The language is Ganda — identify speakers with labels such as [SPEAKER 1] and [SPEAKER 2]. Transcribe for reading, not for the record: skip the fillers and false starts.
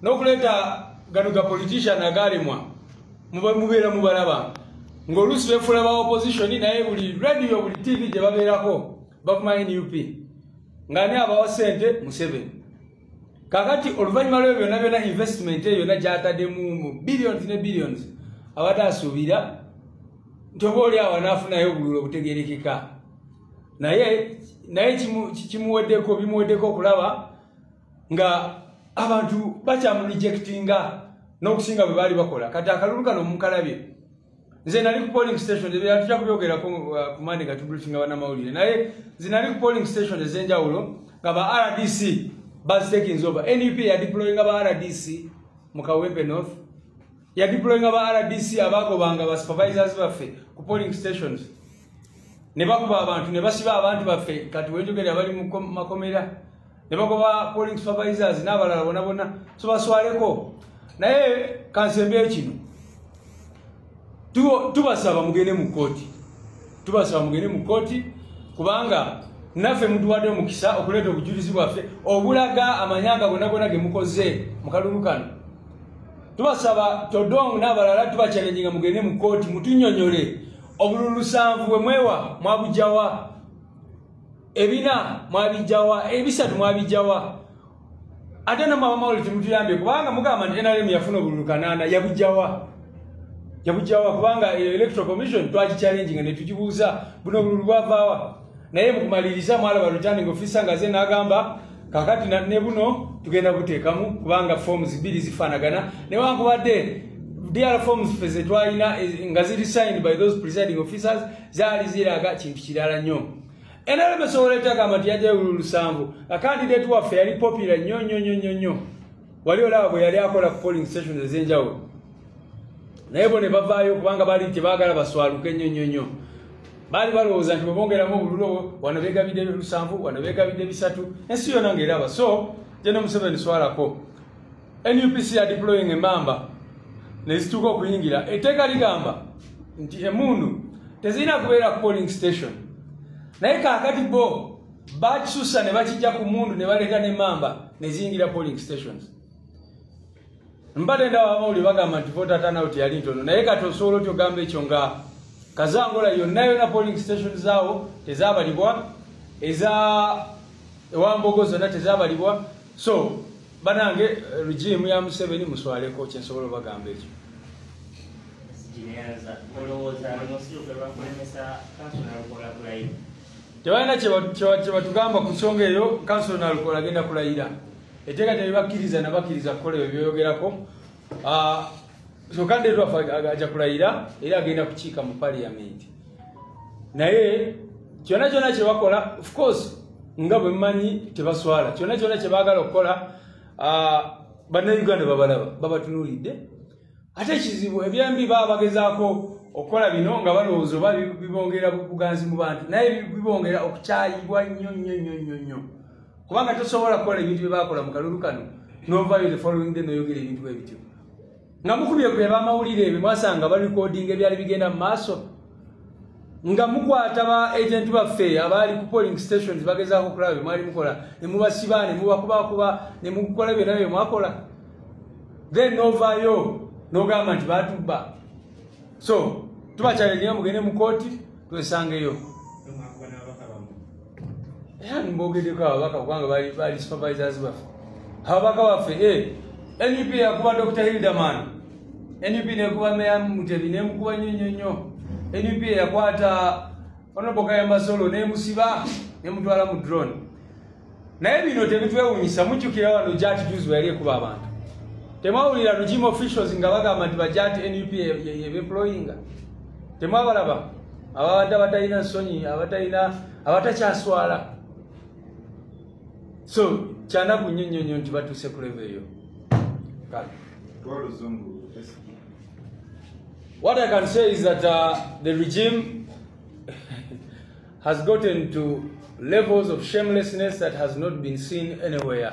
[SPEAKER 1] nokuleta ganuga politician agalimwa mubera mubalaba ngolusi befula ba opposition naye buli radio buli TV je baberako bakuma NUP ngani abawa sente Museveni kakati oluvanyuma lwe byonna investment eyo na jatade mu billions ne billions abatasubira ntoboli awanafuna yo bululo butegerekeka naye kimuweddeko bimuweddeko kulaba nga abantu bachamu rejectinga n'okusinga bwe bali bakola kati akalulu kano mukalabye nze nali ku polling station ebya tujja kubyogera ku mande nga tubriefinga bana mawulire naye zinali ku polling station ezenjawulo nga ba RDC bus taking over NUP ya deploying ba RDC mu Kawempe North ya deploying ba RDC abagobanga ba supervisors baffe ku polling stations ne bakuba abantu ne basiba abantu baffe kati wenjogera bali mu makomera ne bagoba polling supervisors n'abalala bonna so baswaleko naye kansembe kino tubasaba mugende mu koti kubanga naffe mutuwadde omukisa okuleeta obujulizi bwaffe obulaga amanyanga gonna ge mukoze mu kalulu kano tubasaba Todong n'abalala tubachallenginga mugende mu koti mutunyonyole obululu 7 bwe mwewa mwabujawa ebina mwabijawa ebisatu mwabijawa ate na mama wali timutuyambye kubanga mugamba nti NRM yafuna obululu 8 yabujawa kubanga electoral commission twaji challenging ne tujibuza buno obululu bwavawa naye mukumaliriza mwalaba returning officer ngaze nagamba kakati ne buno tugenda buteekamu kubanga forms 2 zifanagana ne wankubadde DR forms feze twalina nga ziri signed by those presiding officers zali ziraga kintu kirala nnyo NRM sooleta kama tiyaje ululu 7 a candidate waffe yali popular nnyo wali olaba bwe yali akola ku polling stations ezenjawulo naye bo ne bavaayo kubanga bali tebagala baswaluke nnyo bali balowooza nti bwebongeramu obululu wanabega bide 7 wanabega bide 3 ensi yonna ng'eraba so jeno Museveni swalako NUPC ya deploying emamba nezituuka okuyingira etteeka ligamba nti emundu tezirina kubeera ku polling station naye kakati bo bakisusa ne bakijja ku mundu ne baleka n'emamba neziyingira polling stations mbadde ndawa amawuli bagamba nti voter turnout yali ntono naye kati osobola otyo ogamba ekyo nga Kazangola yonna polling stations zaawo tezabalibwa eza ewambogo zonna tezabalibwa so banange regime ya Museveni muswaleko kyensobola bagamba ekyo tebalina kyebatugamba ku nsonga eyo kansolo nalukola agenda kulayira etteeka tebakkiriza nabakkiriza kukola ebyo byogerako so kandidate waffe ajja kulayira era agenda kukiika mu parliament naye kyonna kyebakola of course nga bwe mmanyi tebaswala kyonna kyebaagala okukola bannayuganda babalaba babatunuulidde ate ekizibu ebyembi baba bagezaako okukola bino nga balowooza oba bibongera buganzi mu bantu naye bibongera okukyayibwa nnyo kubanga tosobola kukola ebintu bye baakola mu kalulu kano novaayo the following day noyogera ebintu bwe bityo nga mukubye ku byabamawulire ebyo mwasanga balikodinga ebyali bigenda mu maaso nga mukwata ba agent baffe abali ku polling stations bagezaako okulaba bye mwali mukola ne mubasiba ne mubakubakuba ne mukola byonna bye mwakola then novaayo n'ogamba nti batubba so tubakyalengira mugende mu kooti twesangeyo era nimbogeddeko ababaka kubanga bali supervisors baffe ababaka baffe NUP yakuba Dr. Hildeman NUP nekuba Meya Mutebi nemukuba nnyo NUP yakwata Honorable Kayamba Solo nemusiba nemutwala mu drone naye bino tebitwewunyisa mujjukira wano Jati Juice yali ekuba abantu temwawulira regime officials nga bagamba nti bajati NUP yebemployinga temwabalaba ababadde abatalina nsonyi abatakyaswala so kyanaku nnyo nti batuuse ku level eyo. What I can say is that the regime has gotten to levels of shamelessness that has not been seen anywhere.